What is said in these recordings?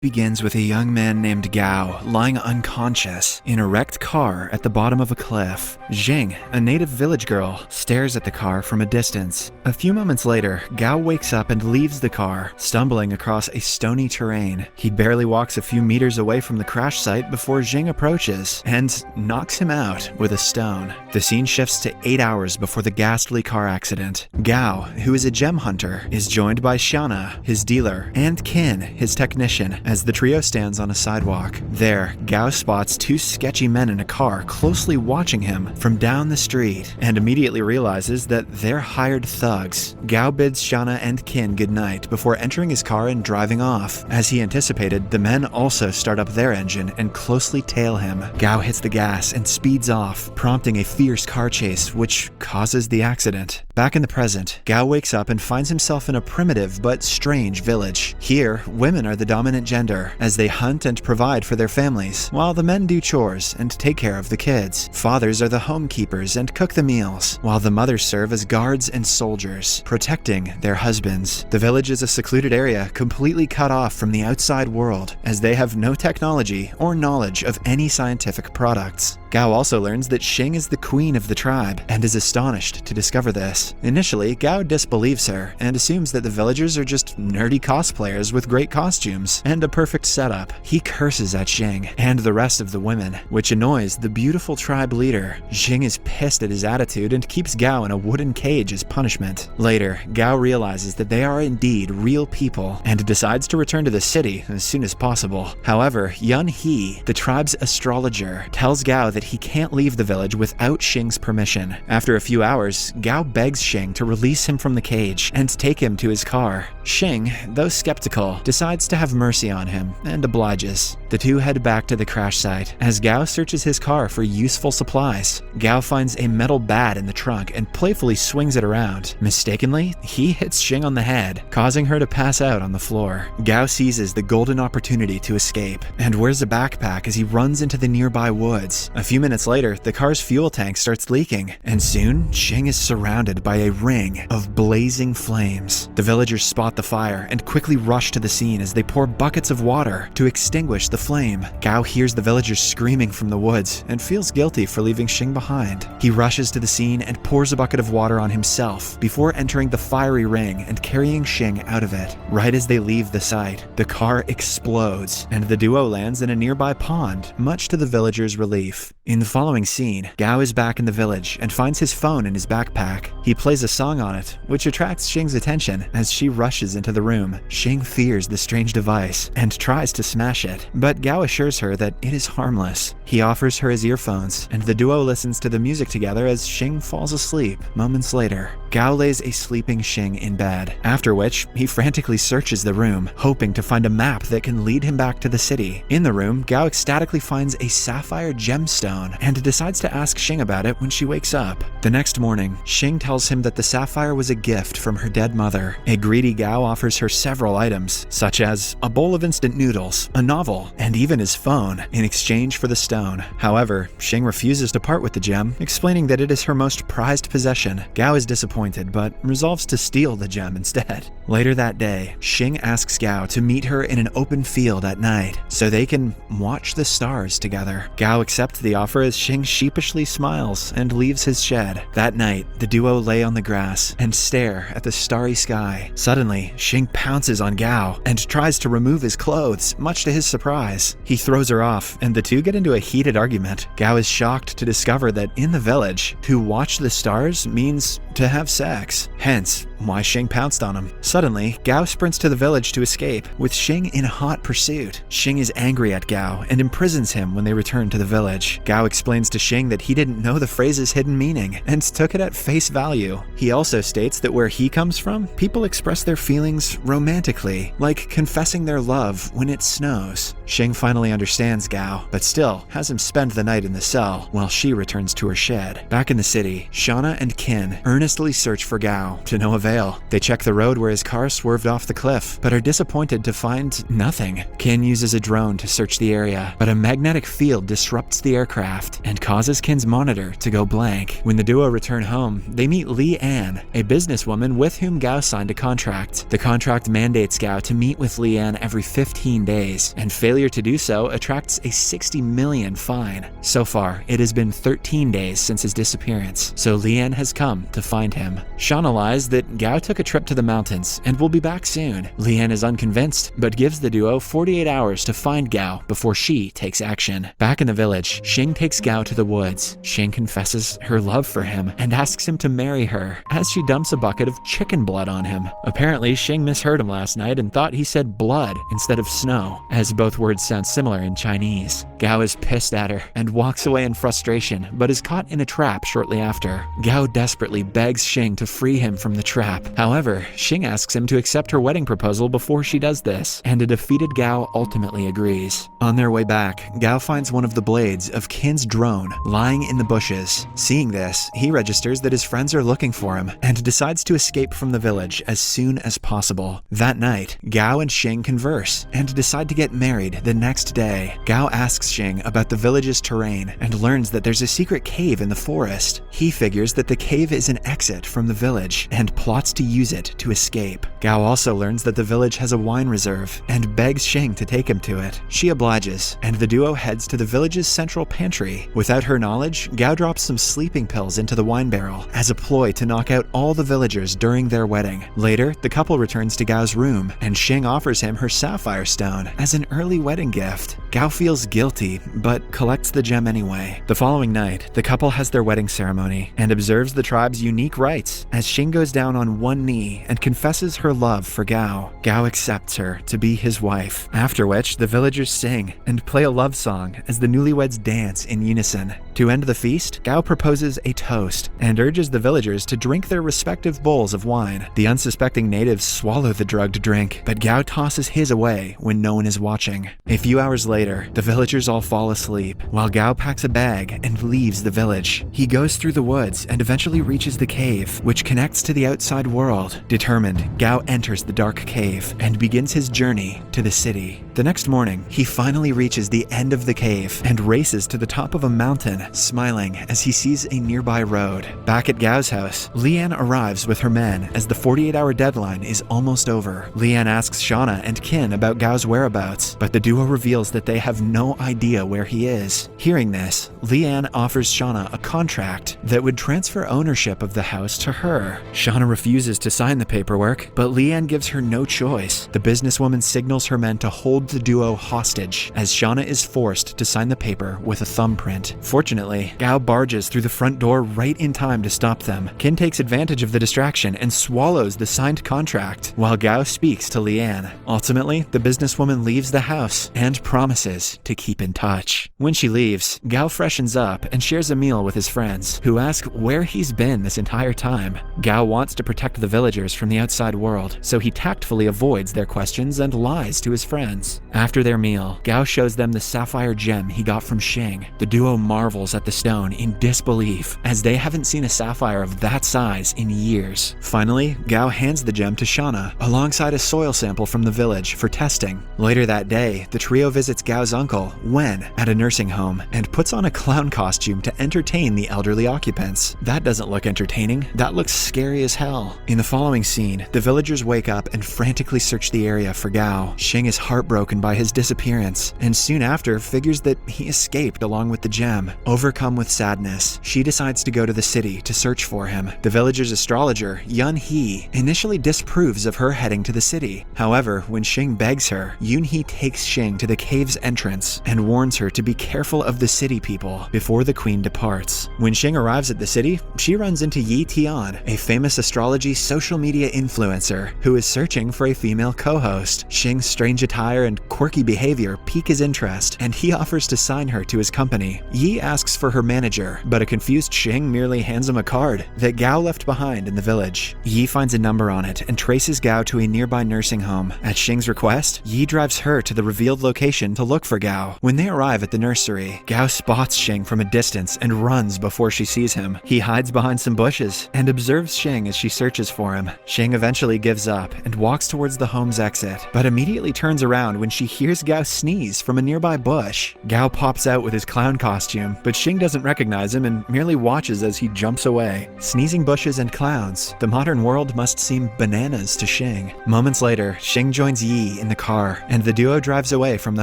Begins with a young man named Gao lying unconscious in a wrecked car at the bottom of a cliff. Jing, a native village girl, stares at the car from a distance. A few moments later, Gao wakes up and leaves the car, stumbling across a stony terrain. He barely walks a few meters away from the crash site before Jing approaches and knocks him out with a stone. The scene shifts to 8 hours before the ghastly car accident. Gao, who is a gem hunter, is joined by Xiana, his dealer, and Qin, his technician, as the trio stands on a sidewalk. There, Gao spots two sketchy men in a car closely watching him from down the street and immediately realizes that they're hired thugs. Gao bids Xiana and Qin goodnight before entering his car and driving off. As he anticipated, the men also start up their engine and closely tail him. Gao hits the gas and speeds off, prompting a fierce car chase which causes the accident. Back in the present, Gao wakes up and finds himself in a primitive but strange village. Here, women are the dominant gender as they hunt and provide for their families, while the men do chores and take care of the kids. Fathers are the homekeepers and cook the meals, while the mothers serve as guards and soldiers, protecting their husbands. The village is a secluded area completely cut off from the outside world, as they have no technology or knowledge of any scientific products. Gao also learns that Xing is the queen of the tribe and is astonished to discover this. Initially, Gao disbelieves her and assumes that the villagers are just nerdy cosplayers with great costumes and a perfect setup. He curses at Xing and the rest of the women, which annoys the beautiful tribe leader. Xing is pissed at his attitude and keeps Gao in a wooden cage as punishment. Later, Gao realizes that they are indeed real people and decides to return to the city as soon as possible. However, Yun He, the tribe's astrologer, tells Gao that he can't leave the village without Xing's permission. After a few hours, Gao begs Xing to release him from the cage and take him to his car. Xing, though skeptical, decides to have mercy on him and obliges. The two head back to the crash site as Gao searches his car for useful supplies. Gao finds a metal bat in the trunk and playfully swings it around. Mistakenly, he hits Xing on the head, causing her to pass out on the floor. Gao seizes the golden opportunity to escape and wears a backpack as he runs into the nearby woods. A few minutes later, the car's fuel tank starts leaking, and soon Xing is surrounded by a ring of blazing flames. The villagers spot the fire and quickly rush to the scene as they pour buckets of water to extinguish the flame. Gao hears the villagers screaming from the woods and feels guilty for leaving Xing behind. He rushes to the scene and pours a bucket of water on himself before entering the fiery ring and carrying Xing out of it. Right as they leave the site, the car explodes and the duo lands in a nearby pond, much to the villagers' relief. In the following scene, Gao is back in the village and finds his phone in his backpack. He plays a song on it, which attracts Xing's attention as she rushes into the room. Xing fears the strange device and tries to smash it, but Gao assures her that it is harmless. He offers her his earphones, and the duo listens to the music together as Xing falls asleep moments later. Gao lays a sleeping Xing in bed, after which he frantically searches the room, hoping to find a map that can lead him back to the city. In the room, Gao ecstatically finds a sapphire gemstone and decides to ask Xing about it when she wakes up. The next morning, Xing tells him that the sapphire was a gift from her dead mother. A greedy Gao offers her several items, such as a bowl of instant noodles, a novel, and even his phone, in exchange for the stone. However, Xing refuses to part with the gem, explaining that it is her most prized possession. Gao is disappointed, but resolves to steal the gem instead. Later that day, Xing asks Gao to meet her in an open field at night, so they can watch the stars together. Gao accepts the offer as Xing sheepishly smiles and leaves his shed. That night, the duo lay on the grass and stare at the starry sky. Suddenly, Xing pounces on Gao and tries to remove his clothes, much to his surprise. He throws her off, and the two get into a heated argument. Gao is shocked to discover that in the village, to watch the stars means to have sex. Hence, why Xing pounced on him. Suddenly, Gao sprints to the village to escape, with Xing in hot pursuit. Xing is angry at Gao and imprisons him when they return to the village. Gao explains to Xing that he didn't know the phrase's hidden meaning and took it at face value. He also states that where he comes from, people express their feelings romantically, like confessing their love when it snows. Xing finally understands Gao, but still has him spend the night in the cell while she returns to her shed. Back in the city, Xiana and Qin earnestly search for Gao to no avail. avail. They check the road where his car swerved off the cliff, but are disappointed to find nothing. Kin uses a drone to search the area, but a magnetic field disrupts the aircraft and causes Kin's monitor to go blank. When the duo return home, they meet Lee Ann, a businesswoman with whom Gao signed a contract. The contract mandates Gao to meet with Lee Ann every 15 days, and failure to do so attracts a 60 million fine. So far, it has been 13 days since his disappearance, so Lee Ann has come to find him. Shauna lies that Gao took a trip to the mountains and will be back soon. Lee Ann is unconvinced, but gives the duo 48 hours to find Gao before she takes action. Back in the village, Xing takes Gao to the woods. Xing confesses her love for him and asks him to marry her, as she dumps a bucket of chicken blood on him. Apparently, Xing misheard him last night and thought he said blood instead of snow, as both words sound similar in Chinese. Gao is pissed at her and walks away in frustration, but is caught in a trap shortly after. Gao desperately begs Xing to free him from the trap. However, Xing asks him to accept her wedding proposal before she does this, and a defeated Gao ultimately agrees. On their way back, Gao finds one of the blades of Kin's drone lying in the bushes. Seeing this, he registers that his friends are looking for him and decides to escape from the village as soon as possible. That night, Gao and Xing converse and decide to get married the next day. Gao asks Xing about the village's terrain and learns that there's a secret cave in the forest. He figures that the cave is an exit from the village and plots to use it to escape. Gao also learns that the village has a wine reserve and begs Xing to take him to it. She obliges, and the duo heads to the village's central pantry. Without her knowledge, Gao drops some sleeping pills into the wine barrel as a ploy to knock out all the villagers during their wedding. Later, the couple returns to Gao's room, and Xing offers him her sapphire stone as an early wedding gift. Gao feels guilty, but collects the gem anyway. The following night, the couple has their wedding ceremony and observes the tribe's unique rites as Xing goes down on one knee and confesses her love for Gao. Gao accepts her to be his wife, after which the villagers sing and play a love song as the newlyweds dance in unison. To end the feast, Gao proposes a toast and urges the villagers to drink their respective bowls of wine. The unsuspecting natives swallow the drugged drink, but Gao tosses his away when no one is watching. A few hours later, the villagers all fall asleep, while Gao packs a bag and leaves the village. He goes through the woods and eventually reaches the cave, which connects to the outside world. Determined, Gao enters the dark cave and begins his journey to the city. The next morning, he finally reaches the end of the cave and races to the top of a mountain, smiling as he sees a nearby road. Back at Gao's house, Lee Ann arrives with her men as the 48-hour deadline is almost over. Lee Ann asks Shauna and Kin about Gao's whereabouts, but the duo reveals that they have no idea where he is. Hearing this, Lee Ann offers Shauna a contract that would transfer ownership of the house to her. Shauna refuses to sign the paperwork, but Lee Ann gives her no choice. The businesswoman signals her men to hold the duo hostage, as Shauna is forced to sign the paper with a thumbprint. Fortunately, Gao barges through the front door right in time to stop them. Kin takes advantage of the distraction and swallows the signed contract, while Gao speaks to Lee Ann. Ultimately, the businesswoman leaves the house and promises to keep in touch. When she leaves, Gao freshens up and shares a meal with his friends, who ask where he's been this entire time. Gao wants to protect the villagers from the outside world, so he tactfully avoids their questions and lies to his friends. After their meal, Gao shows them the sapphire gem he got from Xing. The duo marvels at the stone in disbelief, as they haven't seen a sapphire of that size in years. Finally, Gao hands the gem to Shauna, alongside a soil sample from the village for testing. Later that day, the trio visits Gao's uncle, Wen, at a nursing home and puts on a clown costume to entertain the elderly occupants. That doesn't look entertaining, that looks scary as hell. In the following scene, the villagers wake up and frantically search the area for Gao. Xing is heartbroken by his disappearance, and soon after figures that he escaped along with the gem. Overcome with sadness, she decides to go to the city to search for him. The villager's astrologer, Yun He, initially disapproves of her heading to the city. However, when Xing begs her, Yun He takes Xing to the cave's entrance and warns her to be careful of the city people before the queen departs. When Xing arrives at the city, she runs into Yi Tian, a famous astrology social media influencer who is searching for a female co-host. Xing's strange attire and quirky behavior pique his interest, and he offers to sign her to his company. Yi asks for her manager, but a confused Xing merely hands him a card that Gao left behind in the village. Yi finds a number on it and traces Gao to a nearby nursing home. At Xing's request, Yi drives her to the revealed location to look for Gao. When they arrive at the nursery, Gao spots Xing from a distance and runs before she sees him. He hides behind some bushes and observes Xing as she searches for him. Xing eventually gives up and walks towards the home's exit, but immediately turns around when she hears Gao sneeze from a nearby bush. Gao pops out with his clown costume, but Xing doesn't recognize him and merely watches as he jumps away. Sneezing bushes and clowns, the modern world must seem bananas to Xing. Moments later, Xing joins Yi in the car, and the duo drives away from the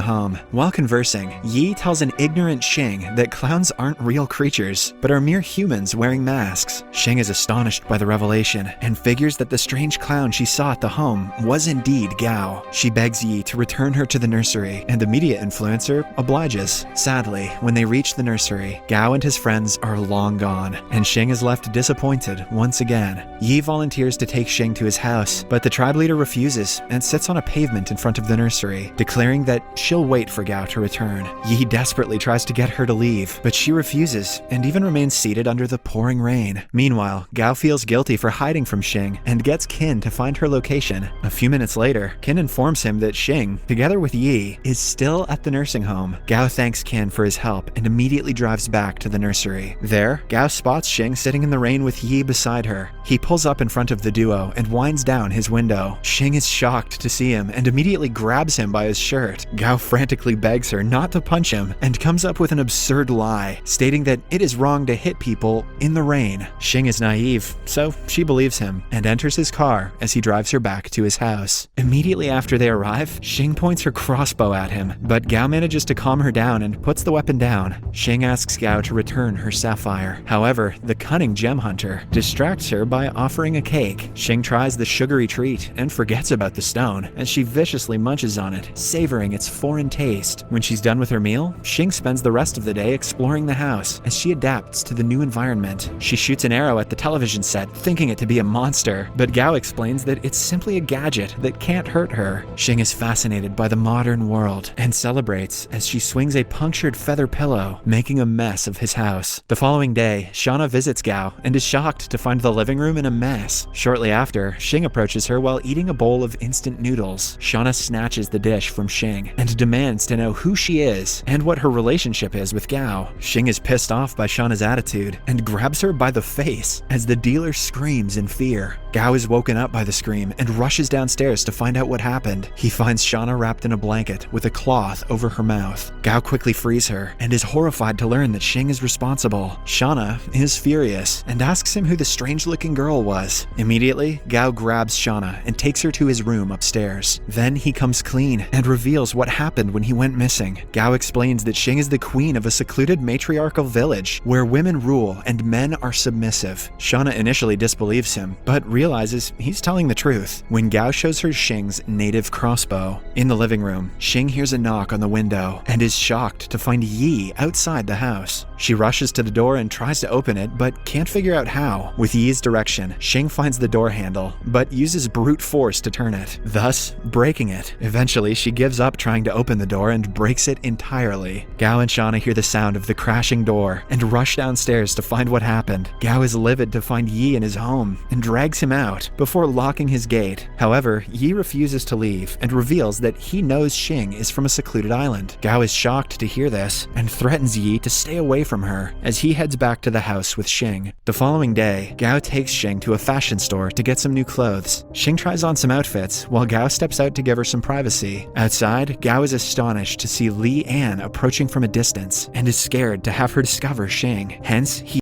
home. While conversing, Yi tells an ignorant Xing that clowns aren't real creatures, but are mere humans wearing masks. Xing is astonished by the revelation and figures that the strange clown she saw at the home was indeed Gao. She begs Yi to return her to the nursery, and the media influencer obliges. Sadly, when they reach the nursery, Gao and his friends are long gone, and Xing is left disappointed once again. Yi volunteers to take Xing to his house, but the tribe leader refuses and sits on a pavement in front of the nursery, declaring that she'll wait for Gao to return. Yi desperately tries to get her to leave, but she refuses and even remains seated under the pouring rain. Meanwhile, Gao feels guilty for hiding from Xing and gets Qin to find her location. A few minutes later, Qin informs him that Xing, together with Yi, is still at the nursing home. Gao thanks Qin for his help and immediately drives back to the nursery. There, Gao spots Xing sitting in the rain with Yi beside her. He pulls up in front of the duo and winds down his window. Xing is shocked to see him and immediately grabs him by his shirt. Gao frantically begs her not to punch him and comes up with an absurd lie, stating that it is wrong to hit people in the rain. Xing is naive, so she believes him and enters his car as he drives her back to his house. Immediately after they arrive, Xing points her crossbow at him, but Gao manages to calm her down and puts the weapon down. Xing asks Gao to return her sapphire. However, the cunning gem hunter distracts her by offering a cake. Xing tries the sugary treat and forgets about the stone as she viciously munches on it, savoring its foreign taste. When she's done with her meal, Xing spends the rest of the day exploring the house as she adapts to the new environment. She shoots an arrow at the television set, thinking it to be a monster, but Gao explains that it's simply a gadget that can't hurt her. Xing is fascinated by the modern world and celebrates as she swings a punctured feather pillow, making a mess of his house. The following day, Shauna visits Gao and is shocked to find the living room in a mess. Shortly after, Xing approaches her while eating a bowl of instant noodles. Shauna snatches the dish from Xing and demands to know who she is and what her relationship is with Gao. Xing is pissed off by Shauna's attitude and grabs her by the face as the dealer screams in fear. Gao is woken up by the scream and rushes downstairs to find out what happened. He finds Shauna wrapped in a blanket with a cloth over her mouth. Gao quickly frees her and is horrified to learn that Xing is responsible. Shauna is furious and asks him who the strange-looking girl was. Immediately, Gao grabs Shauna and takes her to his room upstairs. Then he comes clean and reveals what happened when he went missing. Gao explains that Xing is the queen of a secluded matriarchal village where women rule and men are submissive. Shauna initially disbelieves him, but realizes he's telling the truth when Gao shows her Xing's native crossbow. In the living room, Xing hears a knock on the window and is shocked to find Yi outside the house. She rushes to the door and tries to open it, but can't figure out how. With Yi's direction, Xing finds the door handle, but uses brute force to turn it, thus breaking it. Eventually, she gives up trying to open the door and breaks it entirely. Gao and Shauna hear the sound of the crashing door and rush downstairs to find what happened. Gao is livid to find Yi in his home and drags him out before locking his gate. However, Yi refuses to leave and reveals that he knows Xing is from a secluded island. Gao is shocked to hear this and threatens Yi to stay away from her as he heads back to the house with Xing. The following day, Gao takes Xing to a fashion store to get some new clothes. Xing tries on some outfits while Gao steps out to give her some privacy. Outside, Gao is astonished to see Li An approaching from a distance and is scared to have her discover Xing. Hence, he